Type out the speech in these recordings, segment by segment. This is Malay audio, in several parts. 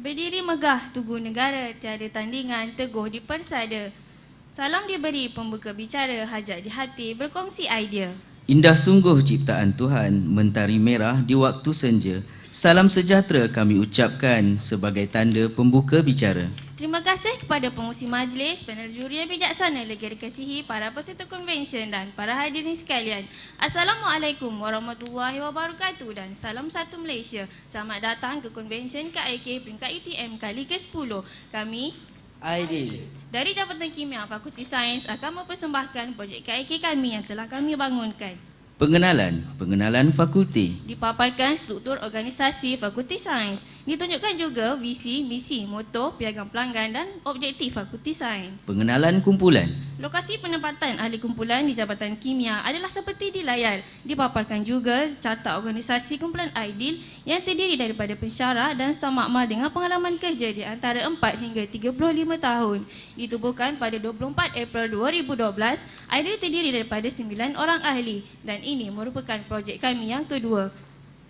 Berdiri megah tugu negara, tiada tandingan, teguh di persada. Salam diberi pembuka bicara, hajat di hati, berkongsi idea. Indah sungguh ciptaan Tuhan, mentari merah di waktu senja. Salam sejahtera kami ucapkan sebagai tanda pembuka bicara. Terima kasih kepada pengurusi majlis, panel juri yang bijaksana lagi dikasihi, para peserta konvensyen dan para hadirin sekalian. Assalamualaikum warahmatullahi wabarakatuh dan salam satu Malaysia. Selamat datang ke konvensyen KIK peringkat UTM kali ke-10. Kami Aidil. dari Jabatan Kimia Fakulti Sains akan mempersembahkan projek KIK kami yang telah kami bangunkan. Pengenalan fakulti. Dipaparkan struktur organisasi Fakulti Sains. Ditunjukkan juga visi, misi, moto, piagam pelanggan dan objektif Fakulti Sains. Pengenalan kumpulan. Lokasi penempatan ahli kumpulan di Jabatan Kimia adalah seperti di layar. Dipaparkan juga carta organisasi kumpulan Aidil yang terdiri daripada pensyarah dan staf makmal dengan pengalaman kerja di antara 4 hingga 35 tahun. Ditubuhkan pada 24 April 2012, Aidil terdiri daripada 9 orang ahli dan ini merupakan projek kami yang kedua.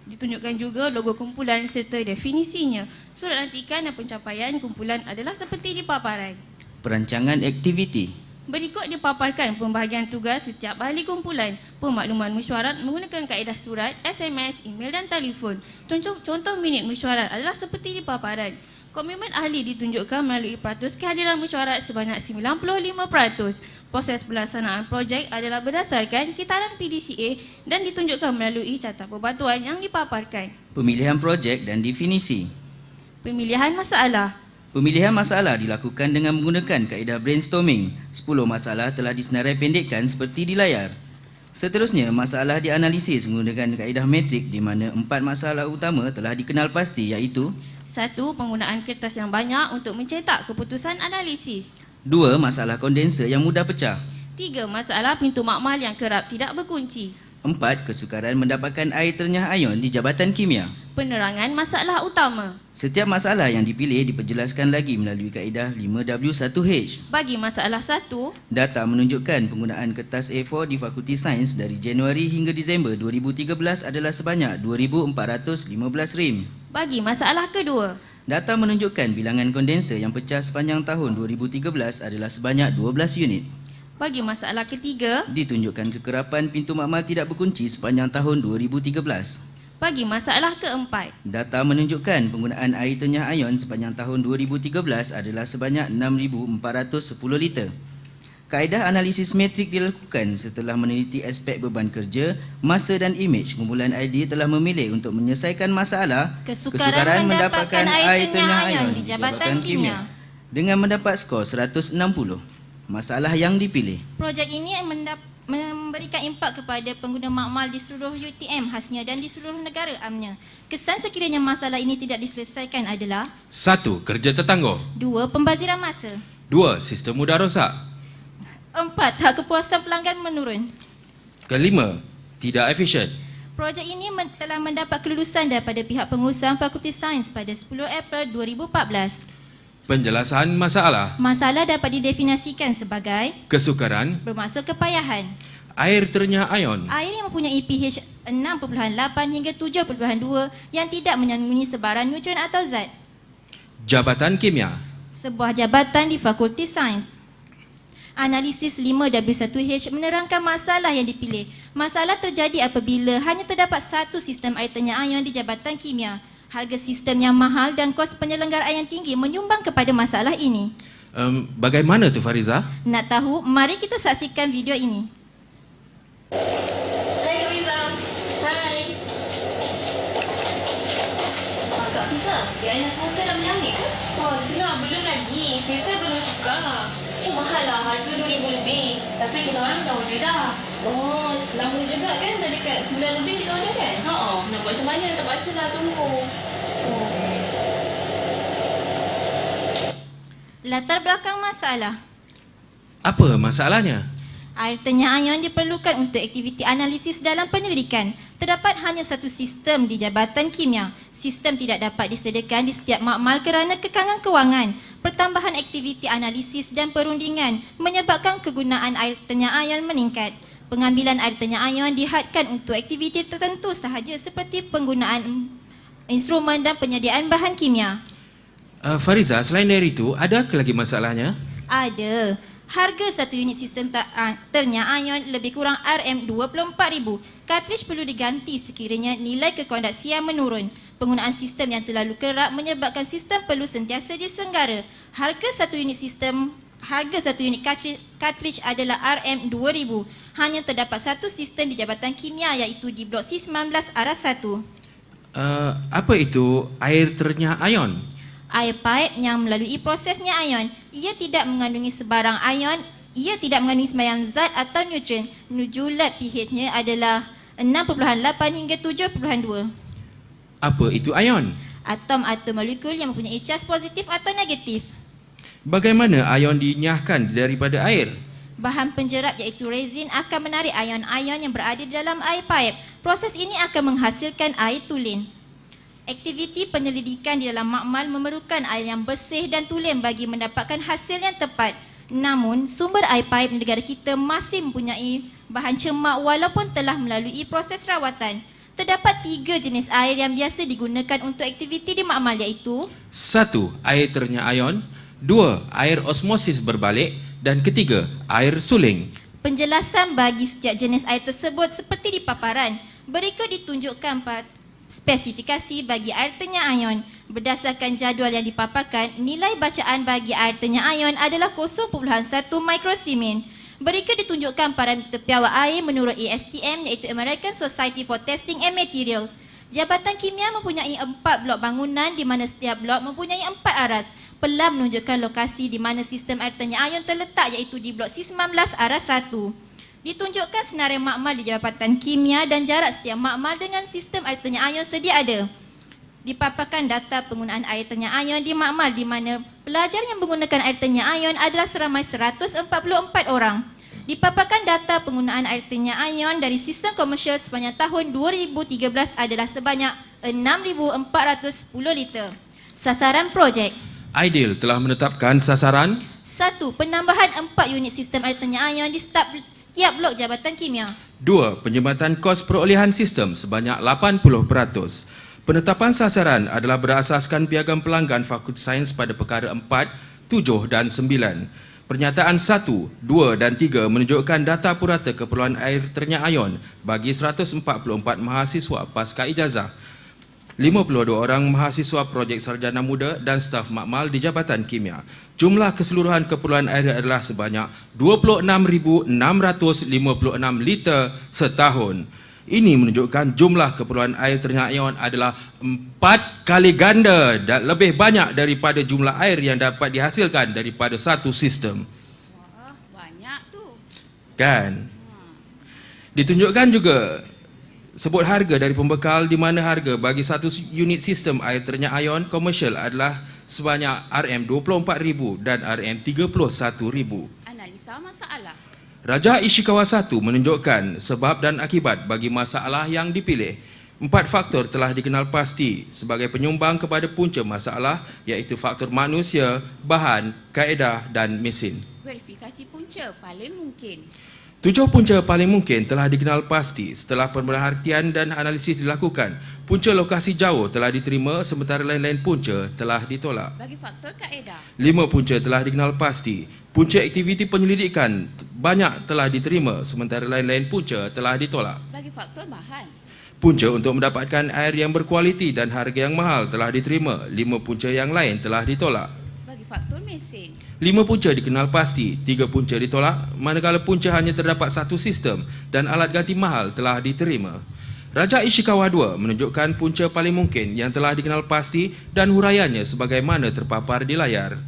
Ditunjukkan juga logo kumpulan serta definisinya. Surat lantikan dan pencapaian kumpulan adalah seperti di paparan. Perancangan aktiviti. Berikut dipaparkan pembahagian tugas setiap ahli kumpulan. Pemakluman mesyuarat menggunakan kaedah surat, SMS, email dan telefon. Contoh minit mesyuarat adalah seperti di paparan. Komitmen ahli ditunjukkan melalui peratus kehadiran mesyuarat sebanyak 95%. Proses pelaksanaan projek adalah berdasarkan kitaran PDCA dan ditunjukkan melalui carta perbatuan yang dipaparkan. Pemilihan projek dan definisi. Pemilihan masalah. Pemilihan masalah dilakukan dengan menggunakan kaedah brainstorming. 10 masalah telah disenarai pendekkan seperti di layar. Seterusnya, masalah dianalisis menggunakan kaedah metrik di mana 4 masalah utama telah dikenal pasti iaitu 1. Penggunaan kertas yang banyak untuk mencetak keputusan analisis. 2. Masalah kondenser yang mudah pecah. 3. Masalah pintu makmal yang kerap tidak berkunci. 4. Kesukaran mendapatkan air ternyah ion di Jabatan Kimia. Penerangan masalah utama. Setiap masalah yang dipilih diperjelaskan lagi melalui kaedah 5W1H. Bagi masalah 1, Data menunjukkan penggunaan kertas A4 di Fakulti Sains dari Januari hingga Disember 2013 adalah sebanyak 2,415 rim. bagi masalah kedua, Data menunjukkan bilangan kondenser yang pecah sepanjang tahun 2013 adalah sebanyak 12 unit. bagi masalah ketiga, Ditunjukkan kekerapan pintu makmal tidak berkunci sepanjang tahun 2013. bagi masalah keempat, Data menunjukkan penggunaan air ternyah ion sepanjang tahun 2013 adalah sebanyak 6,410 liter. Kaedah analisis metrik dilakukan setelah meneliti aspek beban kerja, masa dan imej. Kumpulan ID telah memilih untuk menyelesaikan masalah Kesukaran mendapatkan air ternyah ion di Jabatan Kimia dengan mendapat skor 160. Masalah yang dipilih. Projek ini memberikan impak kepada pengguna makmal di seluruh UTM khasnya dan di seluruh negara amnya. Kesan sekiranya masalah ini tidak diselesaikan adalah 1. Kerja tertangguh. 2. Pembaziran masa. 2. Sistem mudah rosak. 4. Hak kepuasan pelanggan menurun. Kelima, tidak efisien. Projek ini telah mendapat kelulusan daripada pihak pengurusan Fakulti Sains pada 10 April 2014. Penjelasan masalah. Masalah dapat didefinisikan sebagai Kesukaran. bermaksud kepayahan. Air ternyah ion. Air yang mempunyai pH 6.8 hingga 7.2 yang tidak menyembunyi sebaran neutron atau zat. Jabatan Kimia. Sebuah jabatan di Fakulti Sains. Analisis 5W1H menerangkan masalah yang dipilih. Masalah terjadi apabila hanya terdapat satu sistem air ternyah ion di Jabatan Kimia. Harga sistem yang mahal dan kos penyelenggaraan yang tinggi menyumbang kepada masalah ini. Bagaimana tu Fariza? Nak tahu? Mari kita saksikan video ini. Hai Kak Fiza. Hai. Kak Fiza, di Ainas Hotel nak menyamik ke? Oh, belum lagi. Filter belum tukar. Mahal lah, harga RM2,000 lebih. Tapi kita orang dah order dah. Oh, lama juga kan? Dah dekat 9 lebih kita order kan? Nak buat macam mana? Terpaksa lah tunggu. Latar belakang masalah. Apa masalahnya? Air ternyah ion diperlukan untuk aktiviti analisis dalam penyelidikan. Terdapat hanya satu sistem di Jabatan Kimia. Sistem tidak dapat disediakan di setiap makmal kerana kekangan kewangan. Pertambahan aktiviti analisis dan perundingan menyebabkan kegunaan air ternyah ion meningkat. Pengambilan air ternyah ion dihadkan untuk aktiviti tertentu sahaja seperti penggunaan instrumen dan penyediaan bahan kimia. Fariza, selain dari itu, ada ke lagi masalahnya? Ada. Harga satu unit sistem ternya ion lebih kurang RM24,000. Kartridge perlu diganti sekiranya nilai kekondaksian menurun. Penggunaan sistem yang terlalu kerap menyebabkan sistem perlu sentiasa disenggara. Harga satu unit kartridge adalah RM2,000. Hanya terdapat satu sistem di Jabatan Kimia iaitu di Blok C19 Arah 1. Apa itu air ternyah ion? Air paip yang melalui prosesnya ion, ia tidak mengandungi sebarang zat atau nutrien. Nujulat pH-nya adalah 6.8 hingga 7.2. Apa itu ion? Atom-atom molekul yang mempunyai charge positif atau negatif. Bagaimana ion dinyahkan daripada air? Bahan penjerap iaitu resin akan menarik ion-ion yang berada di dalam air paip. Proses ini akan menghasilkan air tulen. Aktiviti penyelidikan di dalam makmal memerlukan air yang bersih dan tulen bagi mendapatkan hasil yang tepat. Namun, sumber air paip di negara kita masih mempunyai bahan cemak walaupun telah melalui proses rawatan. Terdapat 3 jenis air yang biasa digunakan untuk aktiviti di makmal iaitu 1. Air ternyah ion. 2. Air osmosis berbalik. Dan ketiga, air suling. Penjelasan bagi setiap jenis air tersebut seperti di paparan. Berikut ditunjukkan spesifikasi bagi air ternyah ion. Berdasarkan jadual yang dipaparkan, nilai bacaan bagi air ternyah ion adalah 0.1 mikrosimen. Berikut ditunjukkan parameter piawai air menurut ASTM iaitu American Society for Testing and Materials. Jabatan Kimia mempunyai 4 blok bangunan di mana setiap blok mempunyai 4 aras. Pelah menunjukkan lokasi di mana sistem air ternyah ion terletak iaitu di blok C19 arah 1. Ditunjukkan senarai makmal di Jabatan Kimia dan jarak setiap makmal dengan sistem air ternyah ion sedia ada. Dipaparkan data penggunaan air ternyah ion di makmal di mana pelajar yang menggunakan air ternyah ion adalah seramai 144 orang. Dipaparkan data penggunaan air ternyah ion dari sistem komersial sepanjang tahun 2013 adalah sebanyak 6,410 liter. Sasaran projek. Aidil telah menetapkan sasaran 1. Penambahan 4 unit sistem air ternyah ion di setiap blok Jabatan Kimia. 2. Penjematan kos perolehan sistem sebanyak 80%. Penetapan sasaran adalah berasaskan piagam pelanggan Fakulti Sains pada perkara 4, 7 dan 9. Pernyataan 1, 2 dan 3 menunjukkan data purata keperluan air ternyah ion bagi 144 mahasiswa pasca ijazah, 52 orang mahasiswa projek sarjana muda dan staf makmal di Jabatan Kimia. Jumlah keseluruhan keperluan air adalah sebanyak 26,656 liter setahun. Ini menunjukkan jumlah keperluan air ternyah ion adalah 4 kali ganda dan lebih banyak daripada jumlah air yang dapat dihasilkan daripada satu sistem. Wah, banyak tu. Kan? Ditunjukkan juga sebut harga dari pembekal di mana harga bagi satu unit sistem air ternyah ion komersial adalah sebanyak RM24,000 dan RM31,000. Analisa masalah. Raja Ishikawa 1 menunjukkan sebab dan akibat bagi masalah yang dipilih. 4 faktor telah dikenal pasti sebagai penyumbang kepada punca masalah iaitu faktor manusia, bahan, kaedah dan mesin. Verifikasi punca paling mungkin. 7 punca paling mungkin telah dikenal pasti setelah pemerhatian dan analisis dilakukan. Punca lokasi jauh telah diterima sementara lain-lain punca telah ditolak. Bagi faktor kaedah. 5 punca telah dikenal pasti. Punca aktiviti penyelidikan banyak telah diterima sementara lain-lain punca telah ditolak. Bagi faktor bahan. Punca untuk mendapatkan air yang berkualiti dan harga yang mahal telah diterima. 5 punca yang lain telah ditolak. Bagi faktor mesin. 5 punca dikenal pasti, 3 punca ditolak, manakala punca hanya terdapat satu sistem dan alat ganti mahal telah diterima. Raja Ishikawa 2 menunjukkan punca paling mungkin yang telah dikenal pasti dan huraiannya sebagaimana terpapar di layar.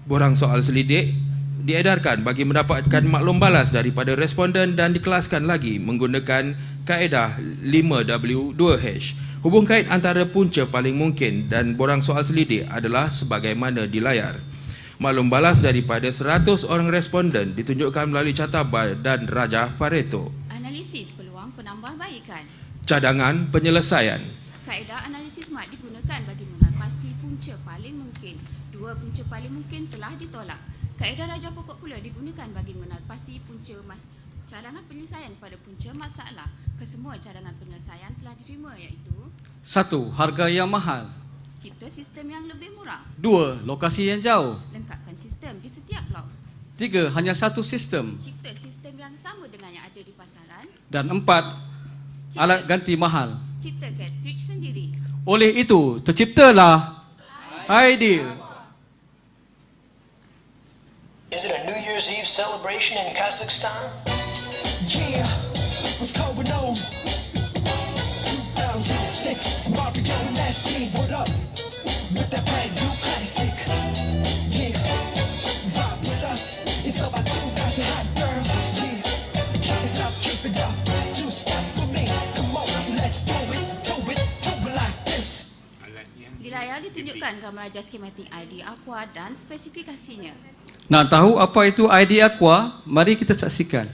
Borang soal selidik diedarkan bagi mendapatkan maklum balas daripada responden dan dikelaskan lagi menggunakan kaedah 5W2H. Hubung kait antara punca paling mungkin dan borang soal selidik adalah sebagaimana di layar. Maklum balas daripada 100 orang responden ditunjukkan melalui catabal dan rajah Pareto. Analisis peluang penambahbaikan. Cadangan penyelesaian. Kaedah analisis SMART digunakan bagi mengenal pasti punca paling mungkin. 2 punca paling mungkin telah ditolak. Kaedah rajah pokok pula digunakan bagi mengenal pasti punca cadangan penyelesaian pada punca masalah. Kesemua cadangan penyelesaian telah diterima iaitu 1. Harga yang mahal. Cipta sistem yang lebih murah. 2. Lokasi yang jauh. Lengkapkan sistem di setiap blok. 3. Hanya satu sistem. Cipta sistem yang sama dengan yang ada di pasaran. Dan 4. Alat ganti mahal. Cipta cartridge sendiri. Oleh itu, terciptalah Ideal. Is it a New Year's Eve celebration in Kazakhstan? Yeah, what's going on? 2006, Mario Nasty, what up? With that brand new classic. Yeah, vibe with us. It's about 2,000 hot girls. Yeah, keep it up. Two step with me. Come on, let's do it like this. Di layar ditunjukkan gambar raja skematik ID Aqua dan spesifikasinya. Nak tahu apa itu ID Aqua? Mari kita saksikan.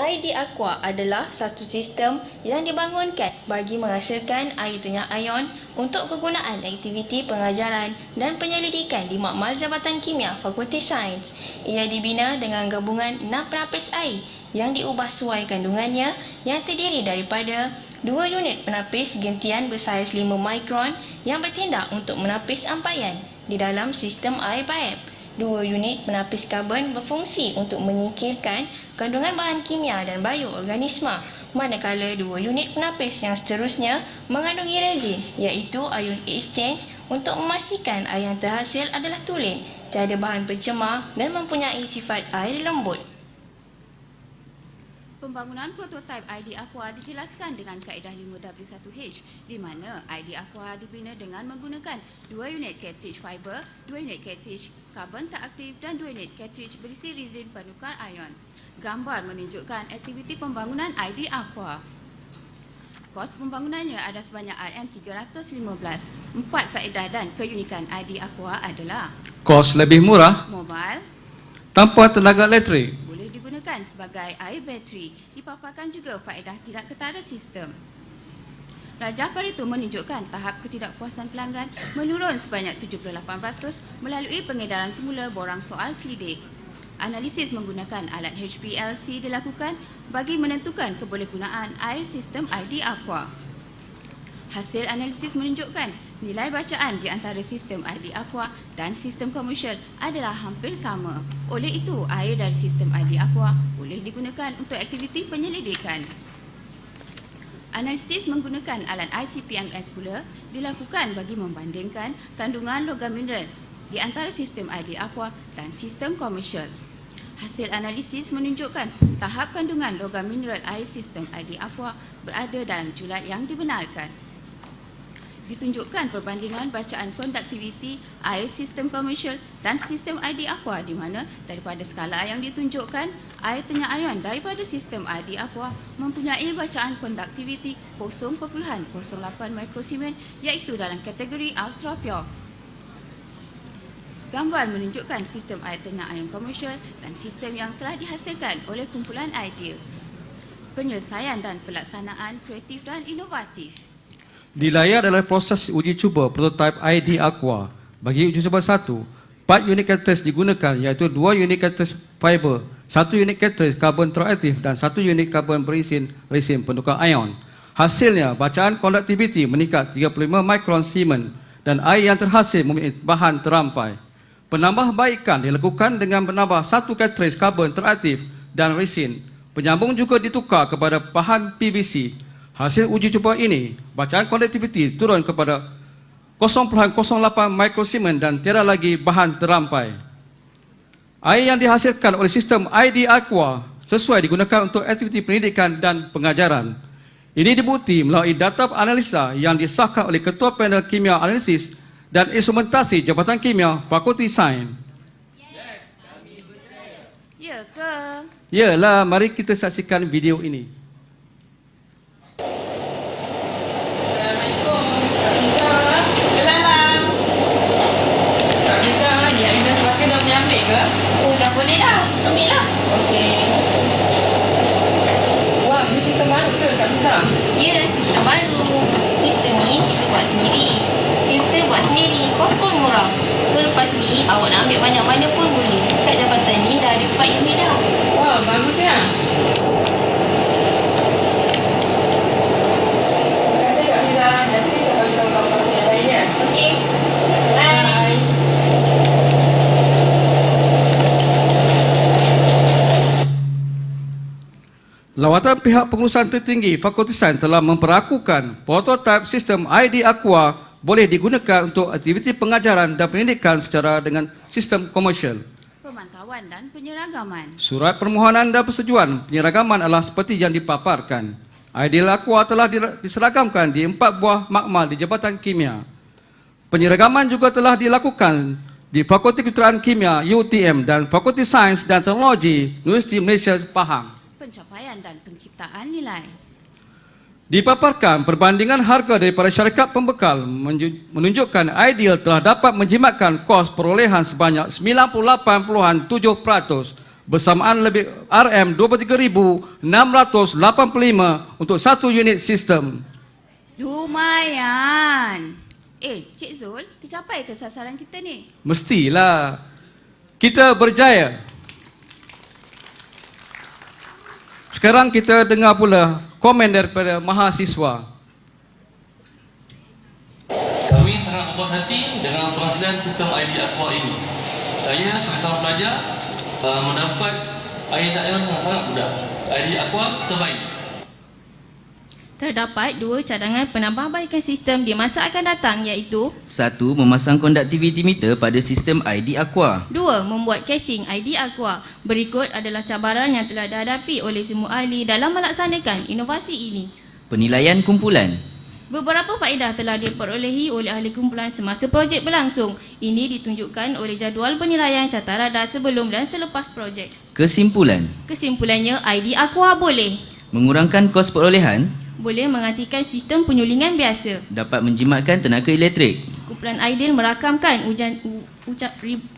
ID Aqua adalah satu sistem yang dibangunkan bagi menghasilkan air tengah ion untuk kegunaan aktiviti pengajaran dan penyelidikan di Makmal Jabatan Kimia Fakulti Sains. Ia dibina dengan gabungan 6 penapis air yang diubah sesuai kandungannya yang terdiri daripada 2 unit penapis gentian bersaiz 5 mikron yang bertindak untuk menapis ampaian di dalam sistem air paip. 2 unit penapis karbon berfungsi untuk menyingkirkan kandungan bahan kimia dan bioorganisma, manakala 2 unit penapis yang seterusnya mengandungi rezin, iaitu ion exchange untuk memastikan air yang terhasil adalah tulen, tiada bahan pencemar dan mempunyai sifat air lembut. Pembangunan prototipe ID Aqua dijelaskan dengan kaedah 5W1H di mana ID Aqua dibina dengan menggunakan 2 unit cartridge fiber, 2 unit cartridge karbon tak aktif dan 2 unit cartridge berisi rezin penukar ion. Gambar menunjukkan aktiviti pembangunan ID Aqua. Kos pembangunannya ada sebanyak RM315. 4 faedah dan keunikan ID Aqua adalah Kos lebih murah, mobile, tanpa tenaga elektrik. boleh digunakan sebagai air bateri. Dipaparkan juga faedah tidak ketara sistem. Rajah Pareto menunjukkan tahap ketidakpuasan pelanggan menurun sebanyak 78% melalui pengedaran semula borang soal selidik. Analisis menggunakan alat HPLC dilakukan bagi menentukan kebolehgunaan air sistem ID Aqua. Hasil analisis menunjukkan nilai bacaan di antara sistem ID Aqua dan sistem komersial adalah hampir sama. Oleh itu, air dari sistem ID Aqua boleh digunakan untuk aktiviti penyelidikan. Analisis menggunakan alat ICP-MS pula dilakukan bagi membandingkan kandungan logam mineral di antara sistem ID Aqua dan sistem komersial. Hasil analisis menunjukkan tahap kandungan logam mineral air sistem ID Aqua berada dalam julat yang dibenarkan. Ditunjukkan perbandingan bacaan konduktiviti air sistem komersial dan sistem ID Aqua di mana daripada skala yang ditunjukkan, air tengah ion daripada sistem ID Aqua mempunyai bacaan konduktiviti 0.08 mikrosimen iaitu dalam kategori ultra pure. Gambar menunjukkan sistem air tengah ion komersial dan sistem yang telah dihasilkan oleh kumpulan Ideal. Penyelesaian dan pelaksanaan kreatif dan inovatif. Di layar adalah proses uji cuba prototipe ID Aqua. Bagi uji cuba 1, 4 unit cartridge digunakan iaitu 2 unit cartridge fiber, 1 unit cartridge karbon teraktif dan 1 unit karbon berisi resin penukar ion. Hasilnya, bacaan konduktiviti meningkat 35 mikron Siemens dan air yang terhasil mempunyai bahan terampai. Penambahbaikan dilakukan dengan menambah 1 cartridge karbon teraktif dan resin. Penyambung juga ditukar kepada bahan PVC. Hasil uji cuba ini, bacaan konduktiviti turun kepada 0.08 mikrosimen dan tiada lagi bahan terampai. Air yang dihasilkan oleh sistem ID Aqua sesuai digunakan untuk aktiviti pendidikan dan pengajaran. Ini dibukti melalui data analisa yang disahkan oleh Ketua Panel Kimia Analisis dan Instrumentasi Jabatan Kimia Fakulti Sains. Ya ke? Yalah, mari kita saksikan video ini. Oh, dah boleh dah. Ambil lah. Okey. Wah, ni sistem baru ke Kak Fiza? Ya, sistem baru. Sistem ni kita buat sendiri. Filter buat sendiri. Kos pun murah. So, lepas ni awak nak ambil banyak mana pun boleh. Kat jabatan ni dah ada 4 unit dah. Wah, bagusnya. Terima kasih Kak Fiza. Nanti saya bagi tahu kapan Okay. Bye. Lawatan pihak pengurusan tertinggi Fakulti Sains telah memperakukan prototipe sistem ID Aqua boleh digunakan untuk aktiviti pengajaran dan pendidikan secara dengan sistem komersial. Pemantauan dan penyeragaman. Surat permohonan dan persetujuan penyeragaman adalah seperti yang dipaparkan. ID Aqua telah diseragamkan di 4 buah makmal di Jabatan Kimia. Penyeragaman juga telah dilakukan di Fakulti Kejuruteraan Kimia UTM dan Fakulti Sains dan Teknologi Universiti Malaysia Pahang. Pencapaian dan penciptaan nilai. Dipaparkan perbandingan harga daripada syarikat pembekal menunjukkan Ideal telah dapat menjimatkan kos perolehan sebanyak 98.7% bersamaan lebih RM23,685 untuk satu unit sistem. Lumayan. Cik Zul, tercapai ke sasaran kita ni? Mestilah. Kita berjaya. Sekarang kita dengar pula komen daripada mahasiswa. Kami sangat puas hati dengan penghasilan sistem ID Aqua ini. Saya sebagai seorang pelajar mendapat ID yang sangat mudah. ID Aqua terbaik. Terdapat 2 cadangan penambahbaikan sistem di masa akan datang iaitu 1. Memasang conductivity meter pada sistem ID Aqua. 2. Membuat casing ID Aqua. Berikut adalah cabaran yang telah dihadapi oleh semua ahli dalam melaksanakan inovasi ini. Penilaian kumpulan. Beberapa faedah telah diperolehi oleh ahli kumpulan semasa projek berlangsung. Ini ditunjukkan oleh jadual penilaian carta radar sebelum dan selepas projek. Kesimpulan. Kesimpulannya, ID Aqua boleh Mengurangkan kos perolehan, mengantikan sistem penyulingan biasa. dapat menjimatkan tenaga elektrik. Kumpulan Ideal merakamkan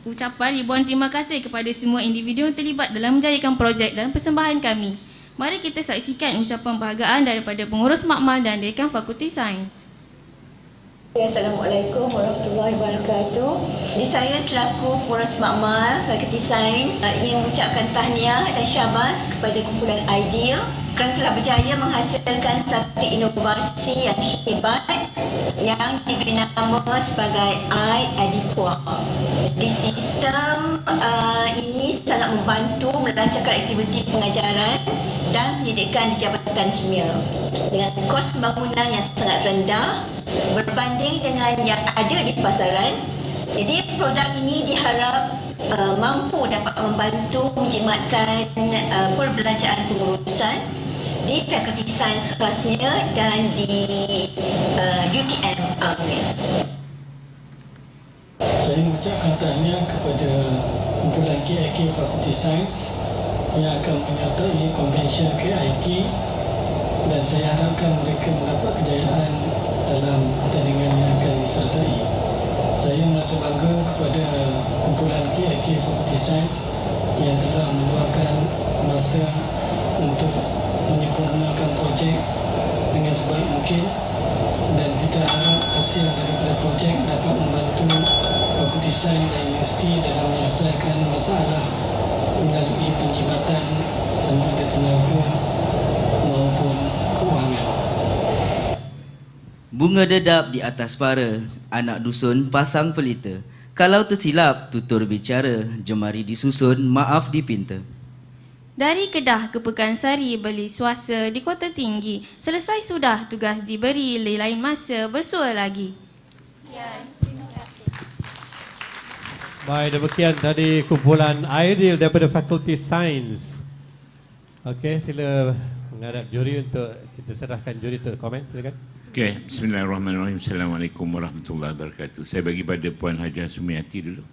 ucapan ribuan terima kasih kepada semua individu yang terlibat dalam menjayakan projek dan persembahan kami. Mari kita saksikan ucapan penghargaan daripada pengurus makmal dan dekan Fakulti Sains. Assalamualaikum warahmatullahi wabarakatuh. Jadi saya selaku pengurus makmal Fakulti Sains ingin mengucapkan tahniah dan syabas kepada kumpulan Ideal kerana telah berjaya menghasilkan satu inovasi yang hebat yang diberi nama sebagai iAqua. Di sistem ini sangat membantu melancarkan aktiviti pengajaran dan pendidikan di Jabatan Kimia dengan kos pembangunan yang sangat rendah berbanding dengan yang ada di pasaran. Jadi produk ini diharap mampu dapat membantu menjimatkan perbelanjaan pengurusan di Fakulti Sains khasnya dan di UTM. Amin. Saya mengucapkan tahniah kepada kumpulan KIK Fakulti Sains yang akan menyertai konvensyen KIK dan saya harapkan mereka mendapat kejayaan dalam pertandingan yang akan disertai. Saya merasa bangga kepada kumpulan KIK Fakulti Sains yang telah meluangkan masa untuk menyempurnakan projek dengan sebaik mungkin dan kita harap hasil daripada projek dapat membantu Fakulti Sains dan Universiti dalam menyelesaikan masalah melalui penjimatan sama ada tenaga maupun kewangan. Bunga dedap di atas para, anak dusun pasang pelita. Kalau tersilap, tutur bicara, jemari disusun, maaf dipinta. Dari Kedah ke Pekansari beli swasta di Kota Tinggi. Selesai sudah tugas diberi, lain masa bersua lagi. Sekian. Terima kasih. Baik, demikian tadi kumpulan Ideal daripada Fakulti Sains. Okey, sila menghadap juri untuk kita serahkan juri untuk komen. Silakan. Okey, bismillahirrahmanirrahim. Assalamualaikum warahmatullahi wabarakatuh. Saya bagi pada Puan Hajah Sumiati dulu.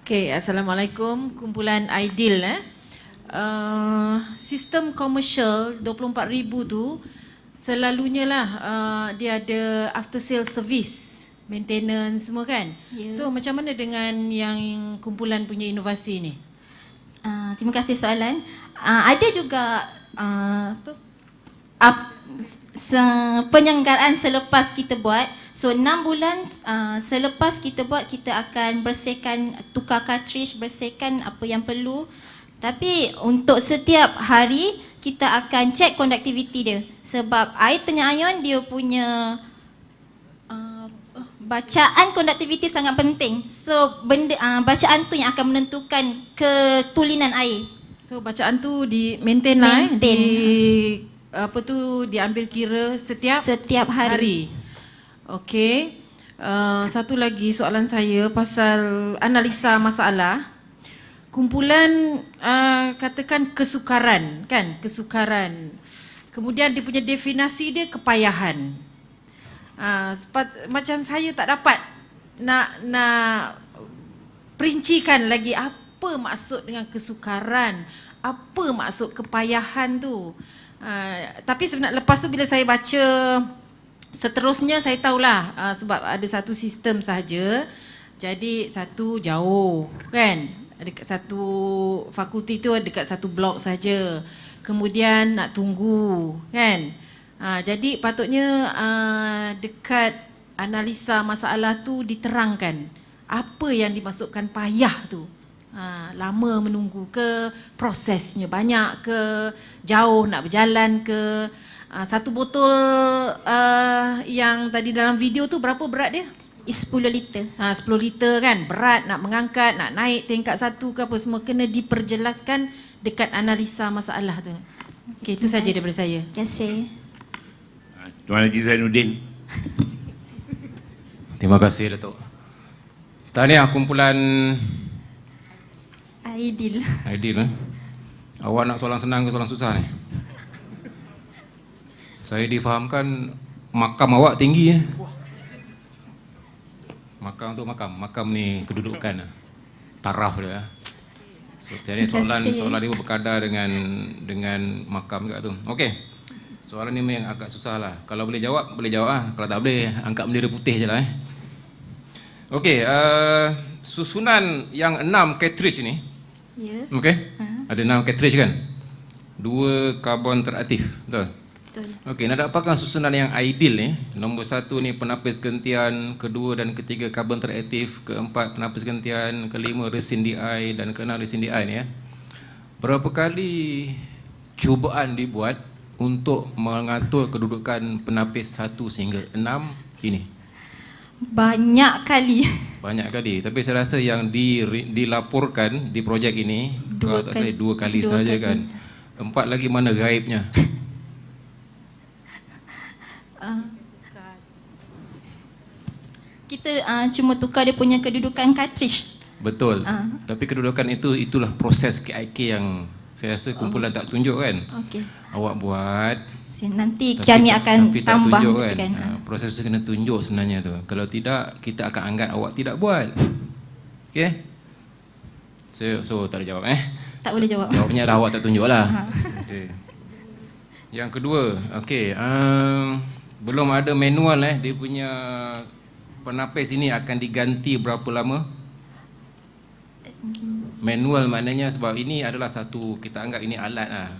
Okey, Assalamualaikum. Kumpulan Ideal sistem komersial 24,000 tu selalunya lah dia ada after sale service, maintenance semua kan. Yeah. So macam mana dengan yang kumpulan punya inovasi ni? Terima kasih soalan. Ada juga penyelenggaraan selepas kita buat. So 6 bulan selepas kita buat, kita akan bersihkan, tukar cartridge, bersihkan apa yang perlu. Tapi untuk setiap hari kita akan cek konduktiviti dia. Sebab air tanya ion dia punya bacaan konduktiviti sangat penting. So bacaan tu yang akan menentukan ketulinan air. So bacaan tu di maintain lah, Maintain. diambil kira setiap hari. Okey. Satu lagi soalan saya pasal analisa masalah. Kumpulan katakan kesukaran, kan? Kesukaran. Kemudian dia punya definisi dia kepayahan. Macam saya tak dapat nak perincikan lagi apa maksud dengan kesukaran, apa maksud kepayahan tu. Tapi sebenarnya lepas tu bila saya baca seterusnya saya tahulah sebab ada satu sistem sahaja. Jadi satu jauh, kan? Dekat satu fakulti tu dekat satu blok saja. Kemudian nak tunggu, kan? Jadi patutnya dekat analisa masalah tu diterangkan apa yang dimasukkan payah tu. Lama menunggu ke, prosesnya banyak ke, jauh nak berjalan ke. Satu botol yang tadi dalam video tu berapa berat dia? 10 liter. 10 liter kan, berat nak mengangkat, nak naik tingkat satu ke apa semua kena diperjelaskan dekat analisa masalah tu. Okey, itu saja daripada saya. Terima kasih. Tuan Haji Zainuddin. Terima kasih Datuk. Tahniah kumpulan Aidil. Aidil. Awak nak soalan senang ke soalan susah ni? Saya difahamkan makam awak tinggi . Makam tu makam ni kedudukan taraf dia . So jadi soalan ni berkadar dengan makam juga tu. Okey. Soalan ni memang agak susah lah. Kalau boleh jawab lah. Kalau tak boleh, angkat bendera putih je lah . Okey, susunan yang 6 cartridge ni. Ya. Okey, ada 6 cartridge kan? 2 karbon teraktif, betul? Betul. Okey, nak dapatkan susunan yang ideal ni, nombor 1 ni penapis gentian, kedua dan ketiga karbon teraktif, keempat penapis gentian, kelima resin DI dan keenam resin DI ni . Berapa kali cubaan dibuat untuk mengatur kedudukan penapis 1 sehingga 6 ini? Banyak kali. Banyak kali. Tapi saya rasa yang dilaporkan di projek ini, kalau tak salah 2 kali saja kan. 4 lagi mana gaibnya? Kita cuma tukar dia punya kedudukan cartridge. Betul. Tapi kedudukan itulah proses KIK yang saya rasa kumpulan tak tunjuk kan. Okey. Awak buat. Nanti kami akan tapi tambah tak tunjuk kan. Proses tu kena tunjuk sebenarnya tu. Kalau tidak, kita akan anggap awak tidak buat. Okey. So tak ada jawab Tak boleh jawab. Jawabnya dah awak tak tunjuk lah. Okay. Yang kedua, okey, belum ada manual dia punya penapis ini akan diganti berapa lama? Manual maknanya sebab ini adalah satu, kita anggap ini alat lah.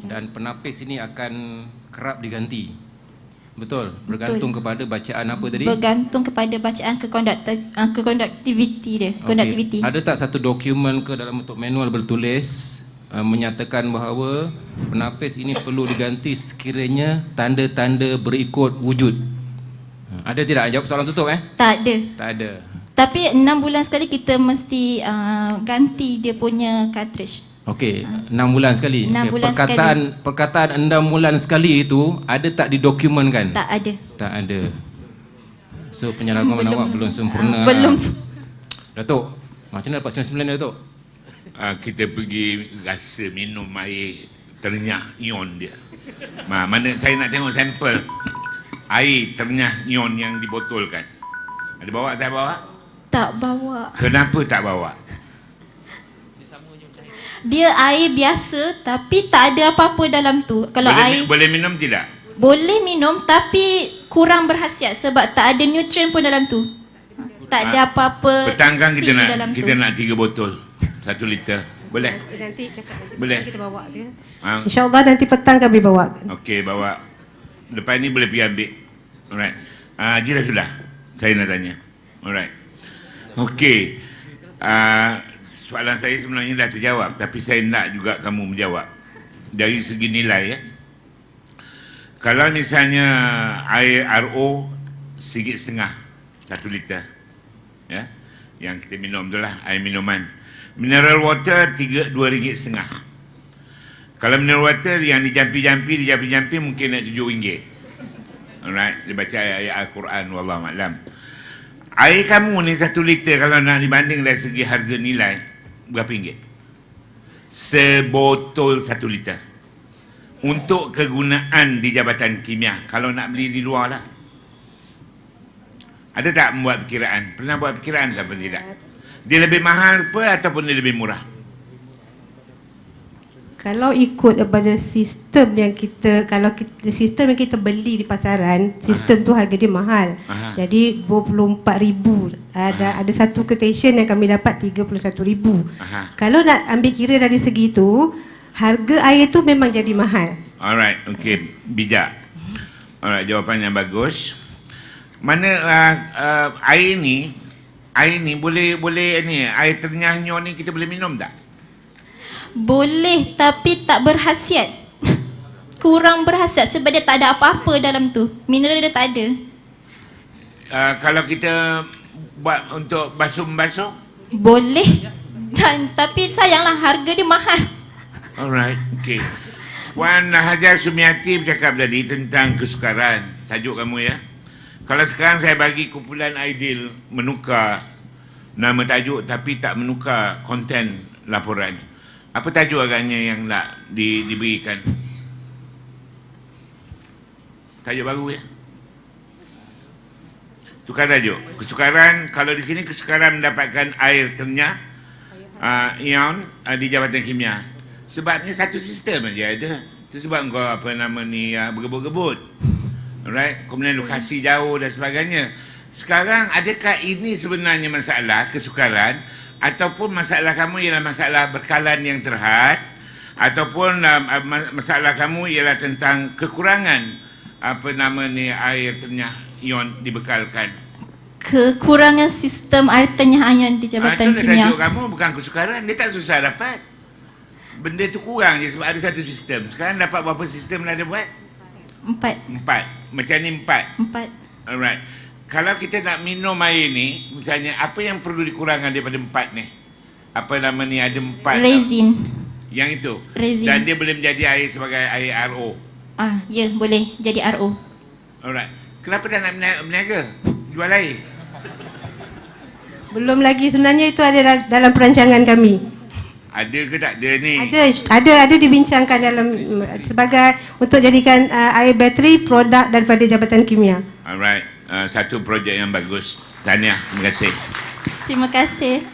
Dan penapis ini akan kerap diganti. Betul? Bergantung kepada bacaan apa tadi? Bergantung kepada bacaan kekonduktiviti dia. Okay. Ada tak satu dokumen ke dalam bentuk manual bertulis menyatakan bahawa penapis ini perlu diganti sekiranya tanda-tanda berikut wujud? Ada tidak? Jawab soalan tutup Tak ada. Tak ada. Tapi 6 bulan sekali kita mesti ganti dia punya cartridge. Okey, 6 bulan sekali. 6 bulan perkataan 6 bulan sekali itu ada tak didokumenkan? Tak ada. Tak ada. So penyelenggaraan awak belum sempurna. Belum. Datuk, macam mana dapat 99 Datuk? Kita pergi rasa minum air ternyah ion dia. Mana saya nak tengok sampel air ternyah ion yang dibotolkan. Ada bawa tak bawa? Tak bawa. Kenapa tak bawa? Dia air biasa tapi tak ada apa-apa dalam tu. Kalau boleh minum tidak? Boleh minum tapi kurang berkhasiat sebab tak ada nutrien pun dalam tu. Tak ada apa-apa petanggang dalam kita tu. nak 3 botol 1 liter. Boleh? Nanti cakap. Boleh. Kita bawa je. InsyaAllah nanti petang kami bawa. Okey, bawa. Lepas ni boleh pergi ambil. Alright. Haji sudah. Saya nak tanya. Alright. Okey. soalan saya sebenarnya dah terjawab, tapi saya nak juga kamu menjawab dari segi nilai ya. Kalau misalnya air RO RM1.50 1 liter ya, yang kita minum itulah air minuman. Mineral water RM2.50. Kalau mineral water yang dijampi-jampi mungkin nak RM7. Alright, dia baca ayat Al-Quran, wallahu a'lam. Air kamu ni 1 liter kalau nak dibanding dari segi harga nilai, berapa ringgit? Sebotol 1 liter. Untuk kegunaan di Jabatan Kimia, kalau nak beli di luar lah. Ada tak membuat perkiraan? Pernah buat perkiraan ke apa tidak? Dia lebih mahal ke ataupun dia lebih murah? Kalau ikut daripada sistem yang kita, kalau kita, sistem yang kita beli di pasaran, sistem tu harga dia mahal. Jadi 24,000. Ada satu quotation yang kami dapat 31,000. Kalau nak ambil kira dari segi tu, harga air tu memang jadi mahal. Alright, okey, bijak. Alright, jawapan yang bagus. Mana air ni boleh ni, air ternyah nyon ni kita boleh minum tak? Boleh, tapi tak berkhasiat. Kurang berkhasiat sebab dia tak ada apa-apa dalam tu. Mineral dia tak ada. Kalau kita buat untuk basuh-basuh? Boleh. Tapi sayanglah harga dia mahal. Alright, okey. Puan Hajar Sumiati bercakap tadi tentang kesukaran. Tajuk kamu ya. Kalau sekarang saya bagi kumpulan Aidil menukar nama tajuk tapi tak menukar konten laporan, apa tajuk agaknya yang nak diberikan? Tajuk baru ya? Tukar tajuk. Kesukaran, kalau di sini kesukaran mendapatkan air ternyah ion di Jabatan Kimia. Sebabnya satu sistem aja ada. Itu sebab kau apa nama ni bergebut-gebut. Alright, kemudian lokasi jauh dan sebagainya. Sekarang adakah ini sebenarnya masalah kesukaran ataupun masalah kamu ialah masalah bekalan yang terhad ataupun masalah kamu ialah tentang kekurangan apa nama ni air ternyah ion dibekalkan? Kekurangan sistem air ternyah ion di Jabatan Kimia. Tajuk kamu bukan kesukaran, dia tak susah dapat. Benda tu kurang je sebab ada satu sistem. Sekarang dapat berapa sistem dah ada buat? 4. Macam ni 4. Alright. Kalau kita nak minum air ni, misalnya apa yang perlu dikurangkan daripada 4 ni? Apa nama ni, ada 4. Resin. Yang itu. Resin. Dan dia boleh menjadi air sebagai air RO. Ya, boleh jadi RO. Alright. Kenapa tak nak berniaga? Jual air. Belum lagi, sebenarnya itu ada dalam perancangan kami. Ada ke tak ada ni? Ada dibincangkan dalam sebagai untuk jadikan air bateri produk daripada Jabatan Kimia. Alright. Satu projek yang bagus. Tahniah. Terima kasih. Terima kasih.